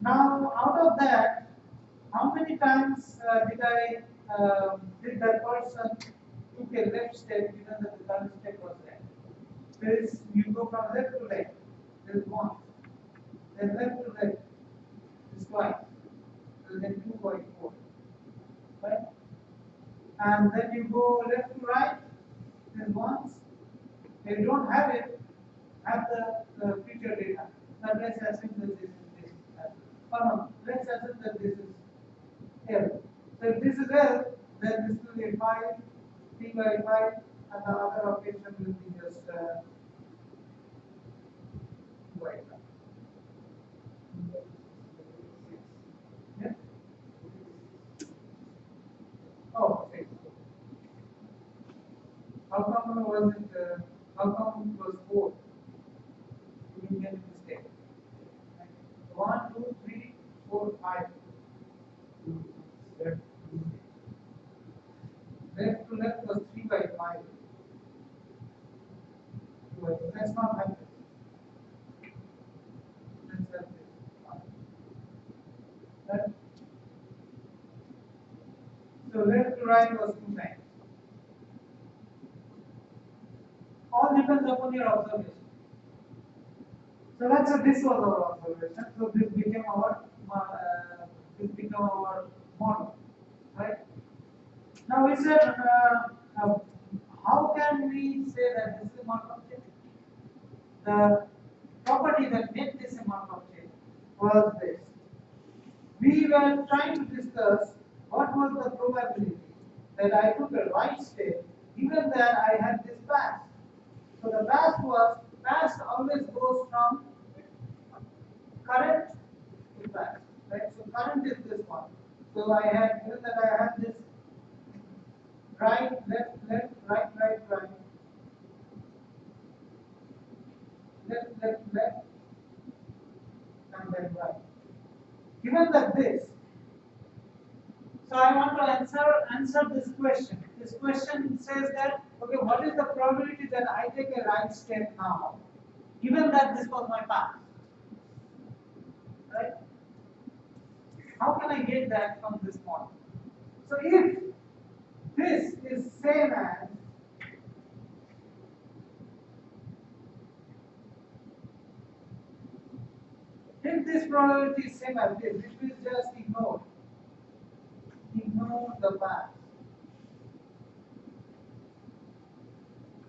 Now, out of that, how many times did that person took a left step given that the current step was left? There is, you go from left to right, there is 1. Then left to right is twice. Then 2 by 4. Right? And then you go left to right, then once. If you don't have it, have the future data. Now let's assume that this is this. Oh no, let's assume that this is L. So if this is L, then this will be 5, 3 by 5, and the other occasion will be just 2 by 5. Yeah? Oh, okay. How come was it, how come it was 4? You didn't get a mistake. 1, 2, 3, 4, 5. right was 2 times. All depends upon your observation. So let's say this was our observation. So this became our model, right? Now we said, how can we say that this is a Markov chain? The property that made this a Markov chain was this. We were trying to discuss what was the probability that I took a right step given that I had this path. So the path always goes from current to path, right? So current is this one. So I had given that I had this right, left, left, right, right, right, left, left, left, and then right. Given that this, so I want to answer this question. This question says that, okay, what is the probability that I take a right step now, given that this was my path, right? How can I get that from this model? So if this is same as if this probability is same as this, it will just ignore the path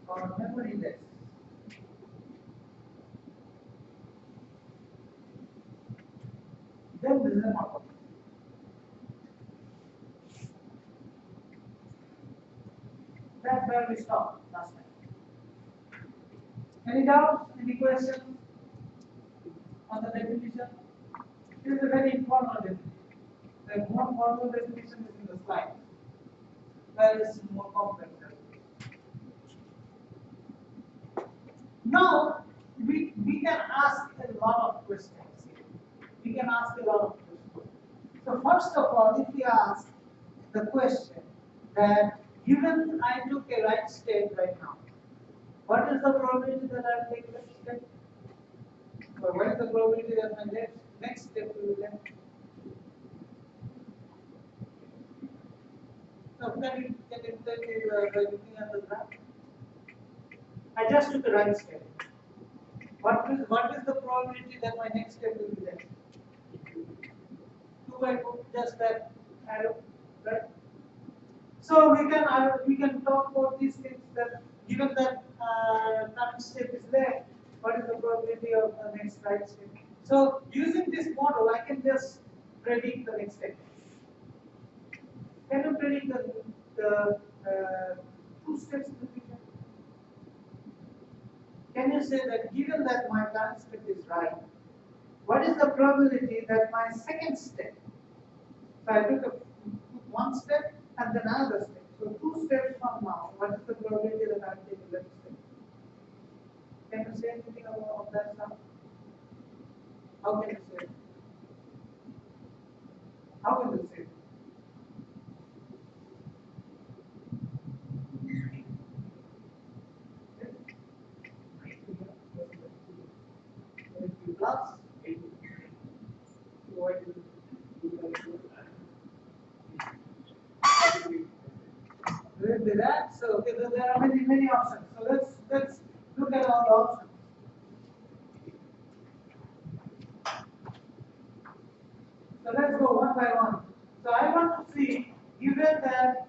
or memory less. Then this is a Markov. That's where we stopped last time. Any doubts? Any questions on the definition? This is a very informal definition. The more formal definition is in the slide. That is more complex. Now we can ask a lot of questions. We can ask a lot of questions. So first of all, if we ask the question that given I took a right step right now, what is the probability that I will take left step? Or what is the probability that my next step will be left? So can you tell me by looking at the graph? I just took a right step. What is the probability that my next step will be left? 2 by 2, just that arrow, right? So we can talk about these things that given that current step is left, what is the probability of the next right step? So using this model, I can just predict the next step. Can you predict the 2 steps in the future? Can you say that given that my current step is right, what is the probability that my second step? So I took one step and then another step. So 2 steps from now, what is the probability that I will take the left step? Can you say anything about that stuff? How can you say it? How can you say it? Plus 8. Will be that. So okay, there are many options. So let's look at all the options. So let's go one by one. So I want to see, given that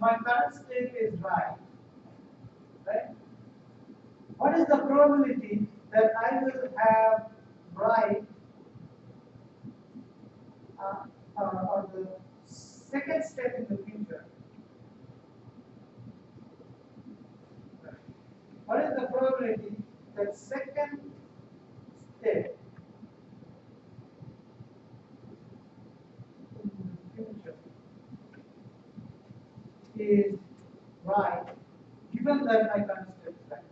my current state is right, what is the probability that I will have right or the second step in the future? What is the probability that second step in the future is right, given that my current step is right?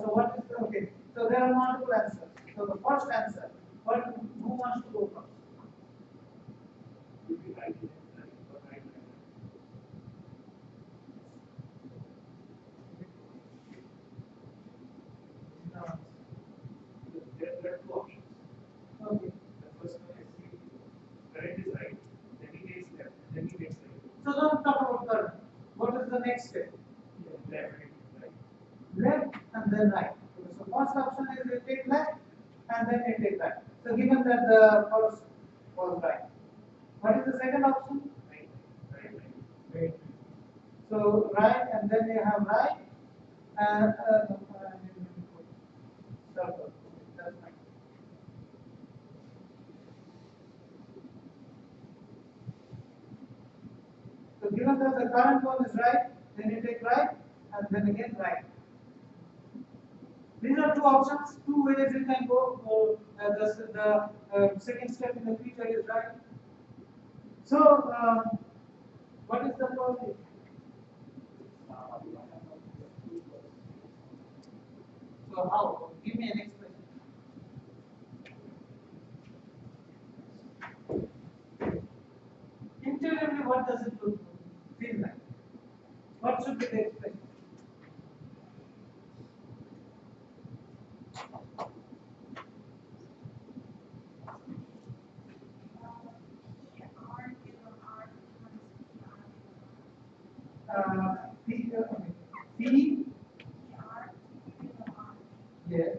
So what is the, okay? So there are multiple answers. So the first answer, who wants to go first? No. There are 2 options. Okay. The first one is current is right, then he takes left, then he takes and then right. So first option is you take left and then you take right. So given that the first was right. What is the second option? Right. Right. So right and then you have right and circle. That's right. So given that the current one is right, then you take right and then again right. These are two options, two ways you can go. The second step in the feature is right. So, what is the probability? So, how? Give me an expression. Intuitively, what does it look feel like? What should be the expression? P, okay. P, yes,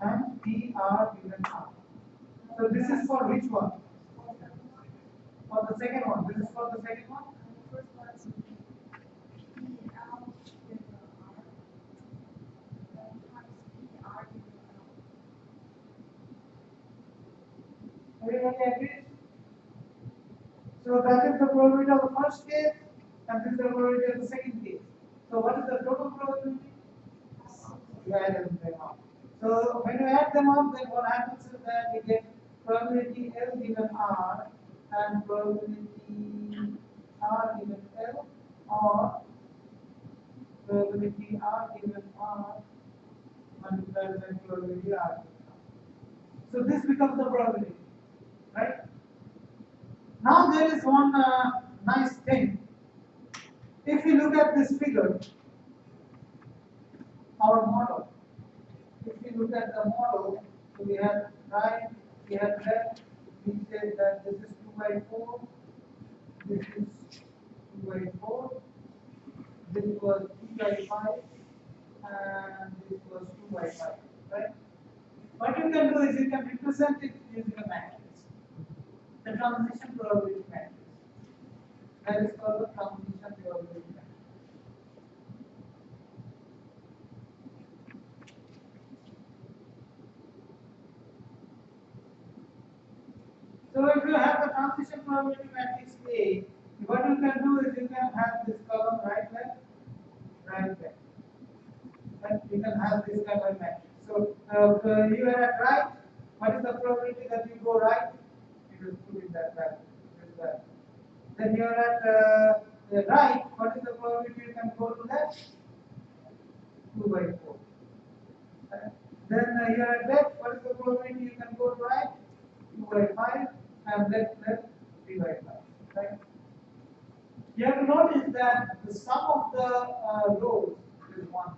and P R given R. So this is for which one? For the second one. This is for the second one. Everybody agrees? So that is the probability of the first case, and this is the probability of the second case. So what is the total probability? You add them up. So when you add them up, then what happens is that you get probability L given R and probability R given L, or probability R given R multiplied by probability R given R. So this becomes the probability, right? Now there is one nice thing. If you look at this figure, our model, if you look at the model, so we have right, we have left, we say that this is 2 by 4, this is 2 by 4, this was 3 by 5, and this was 2 by 5, right? What you can do is you can represent it using a matrix, the transition probability matrix. That is called the transition probability matrix. So if you have the transition probability matrix A, what you can do is you can have this column right left, right left. Right? You can have this kind of matrix. So you are at right. What is the probability that you go right? You just put in that value. Then you are at the right. What is the probability you can go to left? 2 by 4. Right? Then you are at left. What is the probability you can go to right? 2 by 5. And left 3 by 5. Right? You have to notice that the sum of the rows is 1.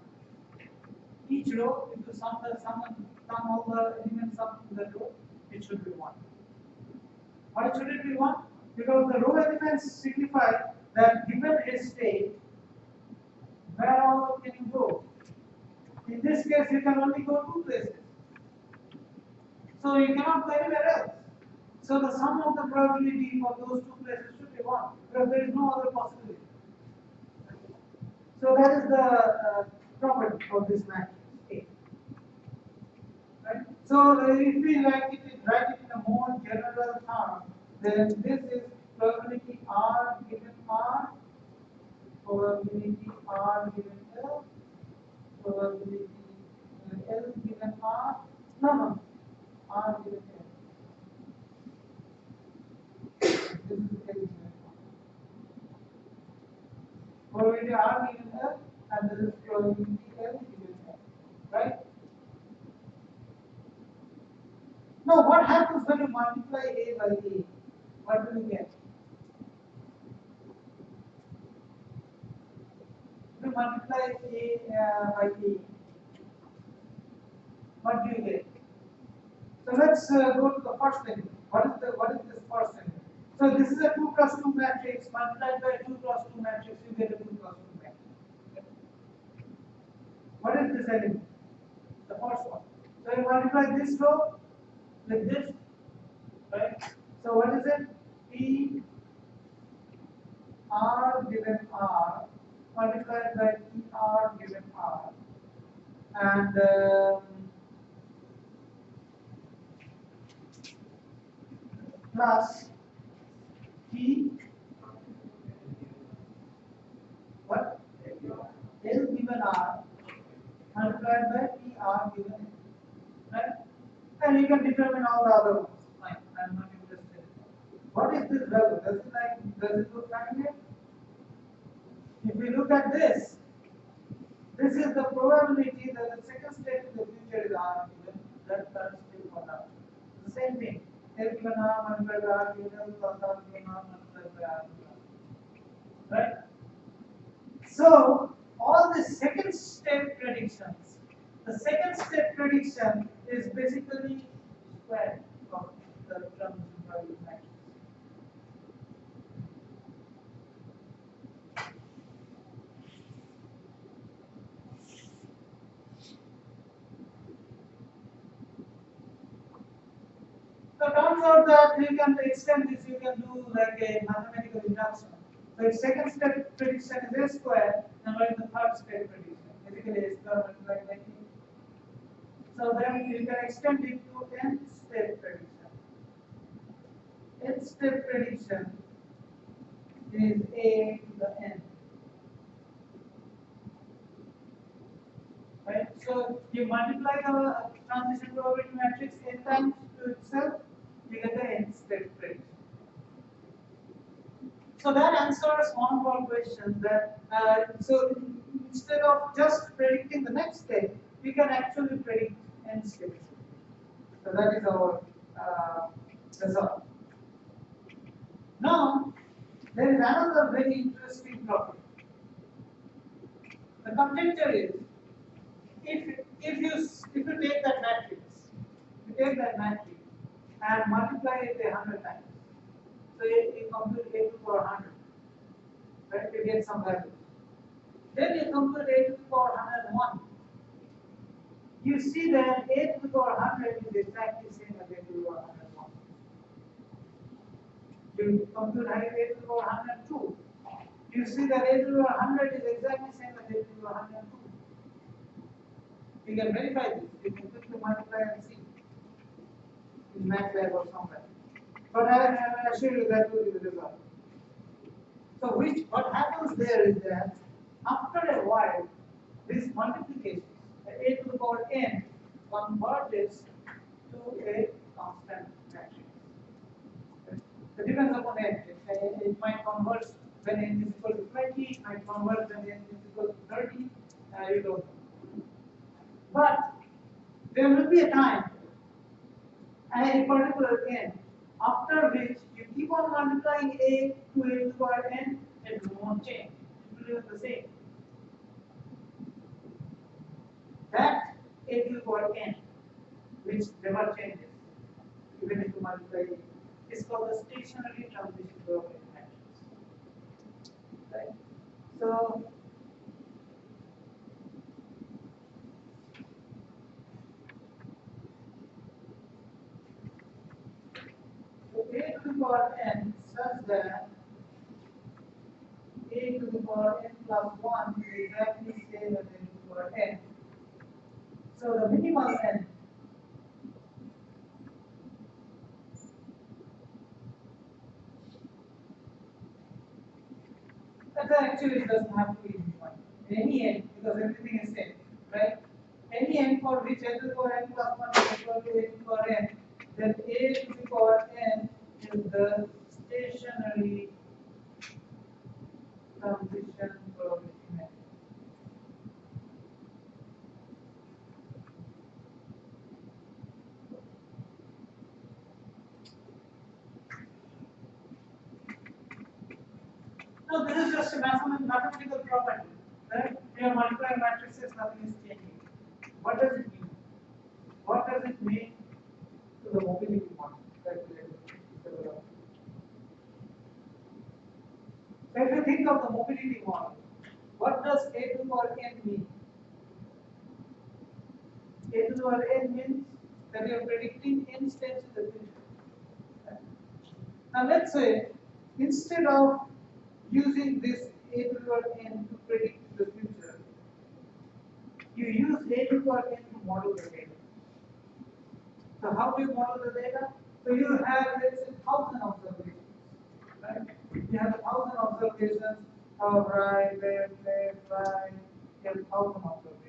Each row, if you sum all the elements up to the row, it should be 1. Why should it be 1? Because the row elements signify that given a state, where all can you go? In this case, you can only go 2 places. So you cannot go anywhere else. So the sum of the probability for those 2 places should be 1, because there is no other possibility. So that is the property of this matrix A. Right? So if we write it in a more general term, then this is probability R given R, probability R given L, probability L given R, no, R given L. This is L given R. Probability R given L, and this is probability L given L, right? Now, what happens when you multiply A by A? What do you get? If you multiply A by A, what do you get? So let's go to the first element. What is this first element? So this is a 2 plus 2 matrix multiplied by a 2 plus 2 matrix. You get a 2 plus 2 matrix. this element, the first one. So you multiply this row with this, right? So what is it? P R given R multiplied by P R given R, and plus P what? L given R multiplied by P R given L, right? And you can determine all the other ones. Fine, I'm not interested. What is this value? Does it look familiar? If we look at this is the probability that the second step in the future is R given, that third step for now. The same thing. L given R multiplied by R given L plus R given R multiplied by R given L. Right? So all the second step predictions, the second step prediction is basically square of the transition value matrix. So it turns out that you can extend this, you can do like a mathematical induction. So if second step prediction is a square, and what is the third step prediction? Basically a square multiplied by t. So then you can extend it to nth step prediction. Nth step prediction is a to the n. Right? So you multiply the transition probability matrix n times to itself, you get the nth step prediction. So that answers one of our questions that so instead of just predicting the next step, we can actually predict n steps. So that is our result. Now there is another very interesting property. The conjecture is if you take that matrix, and multiply it 100 times, so you compute a to the power 100, right? You get some value. Then you compute a to the power 101. You see that a to the power 100 is exactly the same as a to the power 101. You compute a to the power 102. You see that a to the power 100 is exactly the same as a to the power 102. You can verify this. You can quickly multiply and see in MATLAB or somewhere. But I assure you that will be the result. So what happens there is that after a while, this multiplication, a to the power n, converges to a constant matrix. It depends upon n. It might convert when n is equal to 20, it might convert when n is equal to 30, you don't know. But there will be a time at a particular n after which you keep on multiplying a to the power n, it won't change. It will remain the same. That a to the power n, which never changes, even if you multiply it, is called the stationary transition probability matrix. Right? So a to the power n such that a to the power n plus 1 is exactly the same as a to the power n. So the minimal n that actually doesn't have to be minimal. Any n, because everything is same, right? Any n for which a to the power n plus 1 is equal to a to the power n, then a to the power n is the stationary transition probability matrix. No, this is just a mathematical property, right? We are multiplying matrices, nothing is changing. What does it mean? What does it mean to the mobility model that we have developed? So if you think of the mobility model, what does a to the power n mean? A to the power n means that you are predicting n steps in the future. Now let's say instead of using this a to the power n to predict the future, you use a to the power n to model the data. So how do you model the data? So you have, let's say, 1,000 observations, right? You have 1,000 observations of right, left, right. You have 1,000 observations.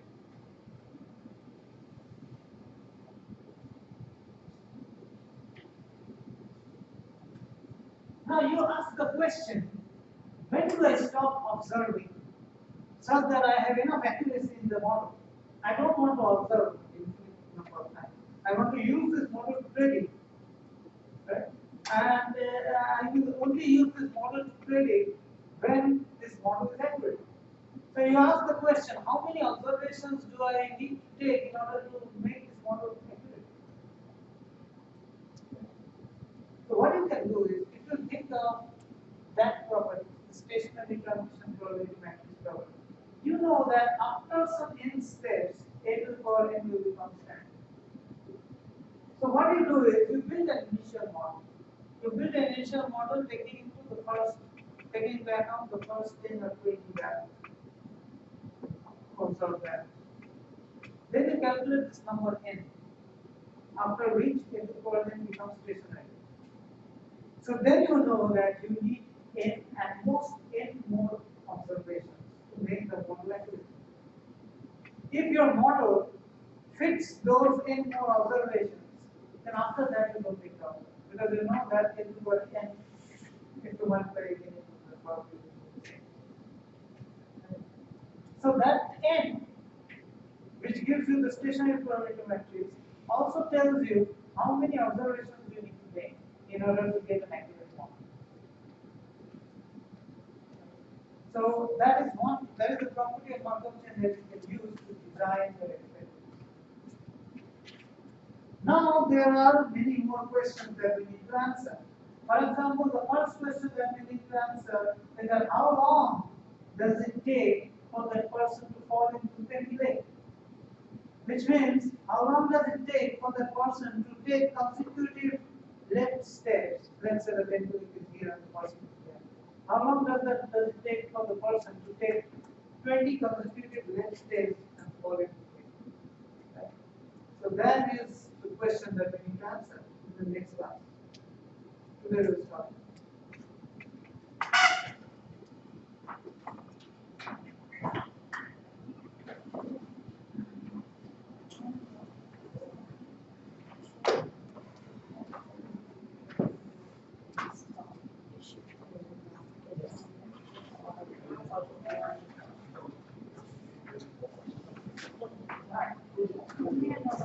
Now you ask the question, when do I stop observing such that I have enough accuracy in the model? I don't want to observe infinite number of times. I want to use this model to predict, right? And I will only use this model to predict when this model is accurate. So you ask the question, how many observations do I need to take in order to make this model accurate? So what you can do is, if you think of that property, the stationary transition probability matrix property, you know that after some n steps, a to the power n will be constant. So what you do is, you build an initial model. You build an initial model taking into account the first 10 or 20 values. Observe that. Then you calculate this number n, after which a to the power n becomes stationary. So then you know that you need n at most n more observations to make the model accurate. If your model fits those n more observations, then after that you don't take down, because you know that a to the power n into multiply again into the power is the same. So that n, which gives you the stationary probability matrix, also tells you how many observations you need to make in order to get an accurate model. So that is the property of Markov chain that you can use to design your experiment. Now there are many more questions that we need to answer. For example, the first question that we need to answer is that how long does it take for that person to fall into penny lake? Which means, how long does it take for that person to take consecutive left steps? Let's say the pendulum is here and the person is here. How long does it take for the person to take 20 consecutive left steps and fall into penny? Right? So that is the question that we need to answer in the next class. Today we will start. Right.